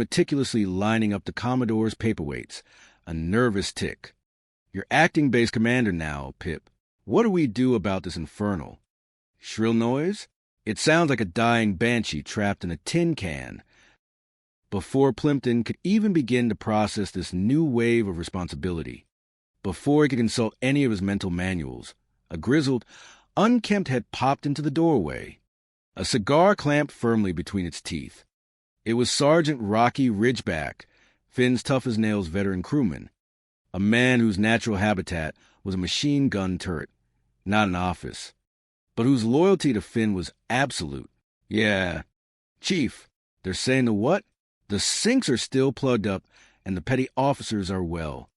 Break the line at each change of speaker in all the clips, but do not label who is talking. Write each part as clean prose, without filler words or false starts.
meticulously lining up the Commodore's paperweights, a nervous tick. "You're acting base commander now, Pip. What do we do about this infernal shrill noise? It sounds like a dying banshee trapped in a tin can." Before Plimpton could even begin to process this new wave of responsibility, before he could consult any of his mental manuals, a grizzled, unkempt head popped into the doorway, a cigar clamped firmly between its teeth. It was Sergeant Rocky Ridgeback, Finn's tough-as-nails veteran crewman, a man whose natural habitat was a machine gun turret, not an office, but whose loyalty to Finn was absolute. "Yeah, Chief, they're saying the what? The sinks are still plugged up, and the petty officers are well.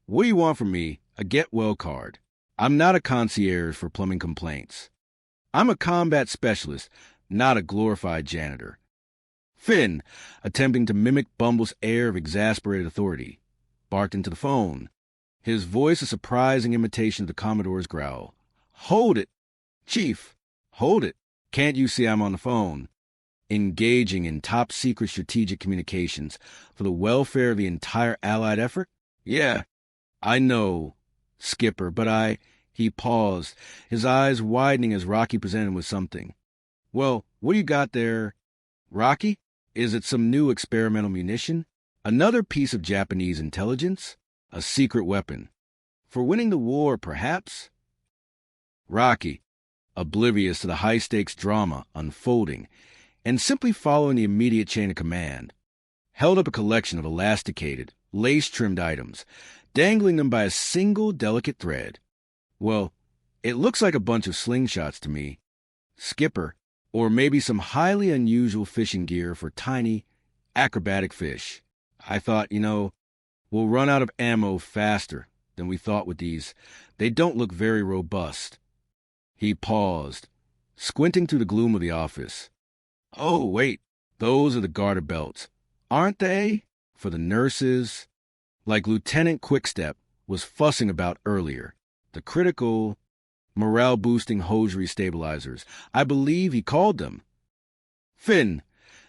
What do you want from me? A get-well card. I'm not a concierge for plumbing complaints. I'm a combat specialist, not a glorified janitor." Finn, attempting to mimic Bumble's air of exasperated authority, barked into the phone, his voice a surprising imitation of the Commodore's growl. "Hold it! Chief, hold it! Can't you see I'm on the phone? Engaging in top-secret strategic communications for the welfare of the entire Allied effort? Yeah, I know, Skipper, but He paused, his eyes widening as Rocky presented him with something. "Well, what do you got there, Rocky? Is it some new experimental munition? Another piece of Japanese intelligence? A secret weapon? For winning the war, perhaps?" Rocky, oblivious to the high-stakes drama unfolding, and simply following the immediate chain of command, held up a collection of elasticated, lace-trimmed items, dangling them by a single delicate thread. "Well, it looks like a bunch of slingshots to me, Skipper, or maybe some highly unusual fishing gear for tiny, acrobatic fish. I thought, we'll run out of ammo faster than we thought with these. They don't look very robust." He paused, squinting through the gloom of the office. "Oh, wait, those are the garter belts, aren't they? For the nurses, like Lieutenant Quickstep was fussing about earlier. The critical, morale-boosting hosiery stabilizers, I believe he called them." Finn,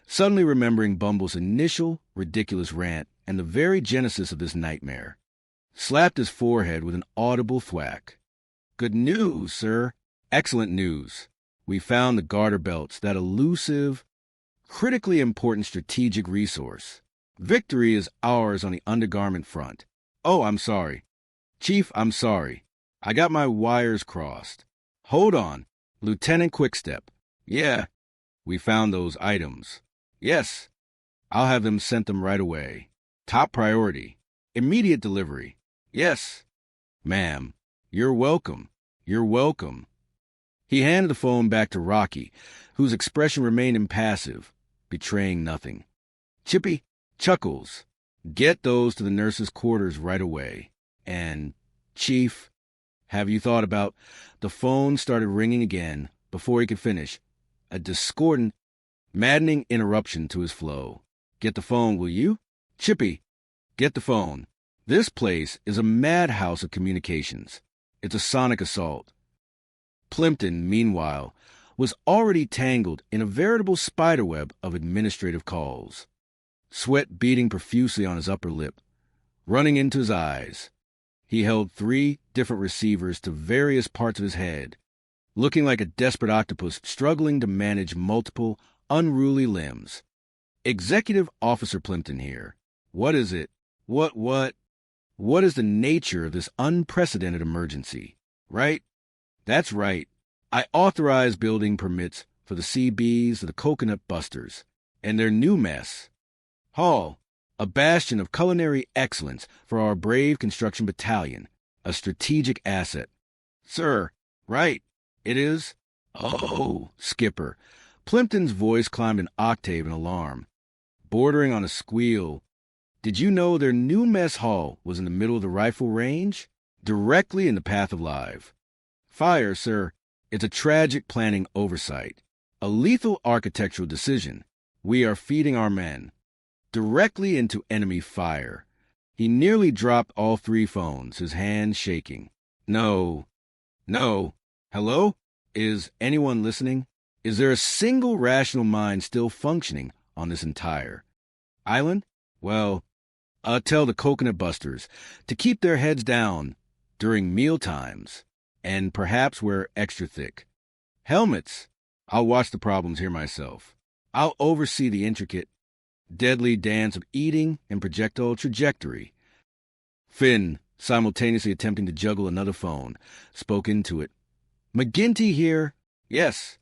suddenly remembering Bumble's initial ridiculous rant and the very genesis of this nightmare, slapped his forehead with an audible thwack. "Good news, sir. Excellent news. We found the garter belts, that elusive, critically important strategic resource. Victory is ours on the undergarment front. Oh, I'm sorry. Chief, I'm sorry. I got my wires crossed. Hold on. Lieutenant Quickstep. Yeah, we found those items. Yes, I'll have them sent them right away. Top priority. Immediate delivery. Yes. Ma'am, you're welcome. You're welcome." He handed the phone back to Rocky, whose expression remained impassive, betraying nothing. "Chippy, Chuckles, get those to the nurses' quarters right away. And, Chief, have you thought about—" The phone started ringing again before he could finish, a discordant, maddening interruption to his flow. "Get the phone, will you? Chippy, get the phone. This place is a madhouse of communications. It's a sonic assault." Plimpton, meanwhile, was already tangled in a veritable spiderweb of administrative calls, sweat beading profusely on his upper lip, running into his eyes. He held 3 different receivers to various parts of his head, looking like a desperate octopus struggling to manage multiple, unruly limbs. "Executive Officer Plimpton here. What is it? What is the nature of this unprecedented emergency? Right? That's right. I authorize building permits for the CBs of the Coconut Busters and their new mess. Hall, a bastion of culinary excellence for our brave construction battalion, a strategic asset." "Sir, right, it is." "Oh, Skipper." Plimpton's voice climbed an octave in alarm, bordering on a squeal. "Did you know their new mess hall was in the middle of the rifle range? Directly in the path of live fire, sir. It's a tragic planning oversight, a lethal architectural decision. We are feeding our men directly into enemy fire." He nearly dropped all 3 phones, his hands shaking. No. Hello? Is anyone listening? Is there a single rational mind still functioning on this entire? Island? Well, tell the coconut busters to keep their heads down during meal times and perhaps wear extra thick helmets. I'll watch the problems here myself. I'll oversee the intricate, deadly dance of eating and projectile trajectory. Finn, simultaneously attempting to juggle another phone, spoke into it. McGinty here? Yes.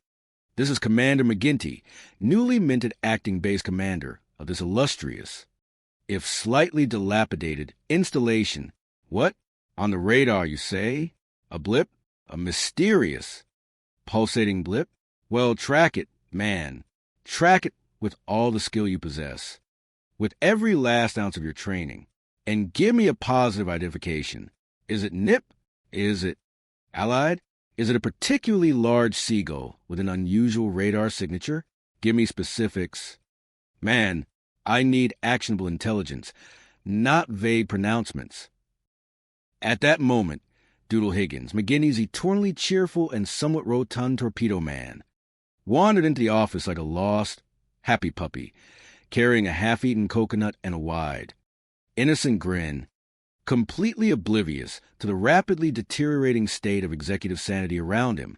This is Commander McGinty, newly minted acting base commander of this illustrious, if slightly dilapidated, installation. What? On the radar, you say? A blip? A mysterious, pulsating blip? Well, track it, man. Track it with all the skill you possess, with every last ounce of your training, and give me a positive identification. Is it NIP? Is it Allied? Is it a particularly large seagull with an unusual radar signature? Give me specifics. Man, I need actionable intelligence, not vague pronouncements. At that moment, Doodle Higgins, McGinty's eternally cheerful and somewhat rotund torpedo man, wandered into the office like a lost, happy puppy, carrying a half-eaten coconut and a wide, innocent grin, completely oblivious to the rapidly deteriorating state of executive sanity around him.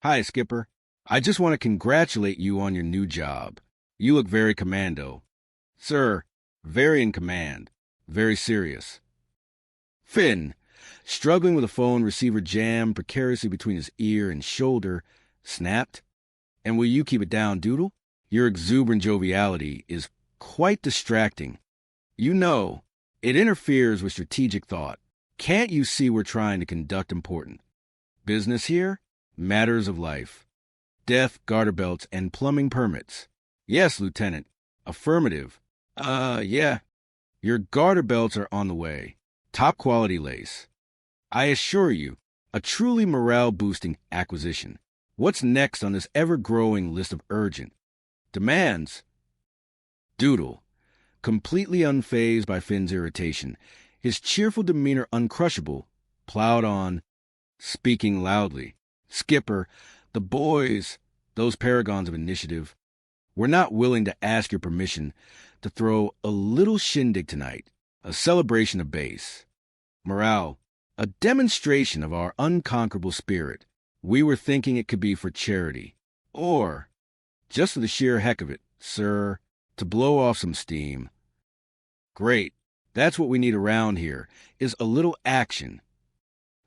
Hi, Skipper. I just want to congratulate you on your new job. You look very commando. Sir, very in command. Very serious. Finn, struggling with a phone receiver jammed precariously between his ear and shoulder, snapped. And will you keep it down, Doodle? Your exuberant joviality is quite distracting. You know, it interferes with strategic thought. Can't you see we're trying to conduct important business here? Matters of life. Death, garter belts, and plumbing permits. Yes, Lieutenant. Affirmative. Yeah. Your garter belts are on the way. Top quality lace. I assure you, a truly morale-boosting acquisition. What's next on this ever-growing list of urgent demands? Doodle, completely unfazed by Finn's irritation, his cheerful demeanor uncrushable, plowed on, speaking loudly. Skipper, the boys, those paragons of initiative, we're not willing to ask your permission to throw a little shindig tonight, a celebration of base. Morale, a demonstration of our unconquerable spirit. We were thinking it could be for charity, or just for the sheer heck of it, sir, to blow off some steam. Great. That's what we need around here, is a little action.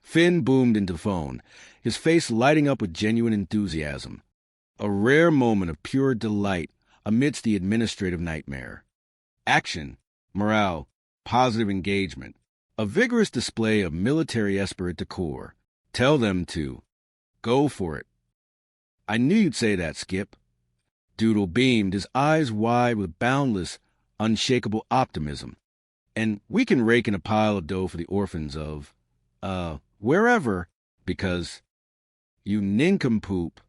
Finn boomed into the phone, his face lighting up with genuine enthusiasm. A rare moment of pure delight amidst the administrative nightmare. Action, morale, positive engagement. A vigorous display of military esprit de corps. Tell them to go for it. I knew you'd say that, Skip. Doodle beamed, his eyes wide with boundless, unshakable optimism. And we can rake in a pile of dough for the orphans of, wherever, because, you nincompoop.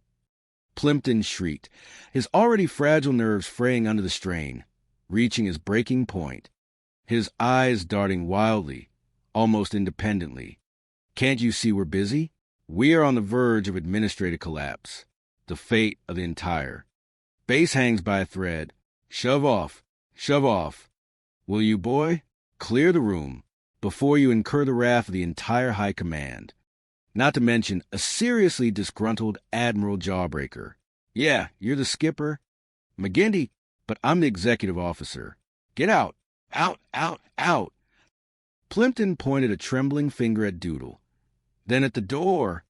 Plimpton shrieked, his already fragile nerves fraying under the strain, reaching his breaking point, his eyes darting wildly, almost independently. Can't you see we're busy? We are on the verge of administrative collapse, the fate of the entire. Base hangs by a thread. Shove off, shove off. Will you, boy? Clear the room before you incur the wrath of the entire high command. Not to mention a seriously disgruntled Admiral Jawbreaker. Yeah, you're the skipper. McGinty, but I'm the executive officer. Get out, out, out, out. Plimpton pointed a trembling finger at Doodle, then at the door,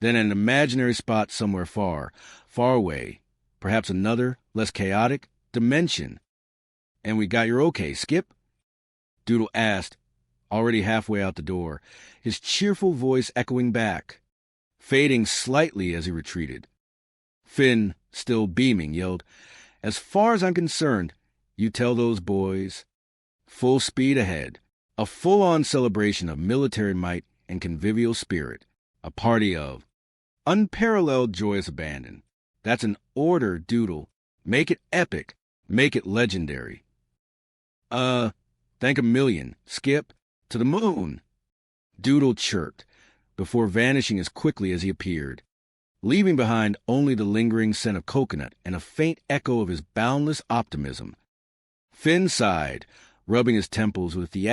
then at an imaginary spot somewhere far, far away, perhaps another, less chaotic, dimension. And we got your okay, Skip? Doodle asked, already halfway out the door, his cheerful voice echoing back, fading slightly as he retreated. Finn, still beaming, yelled, As far as I'm concerned, you tell those boys. Full speed ahead. A full-on celebration of military might and convivial spirit. A party of unparalleled joyous abandon. That's an order, Doodle. Make it epic. Make it legendary. Thank a million. Skip. To the moon. Doodle chirped, before vanishing as quickly as he appeared, leaving behind only the lingering scent of coconut and a faint echo of his boundless optimism. Finn sighed, rubbing his temples with the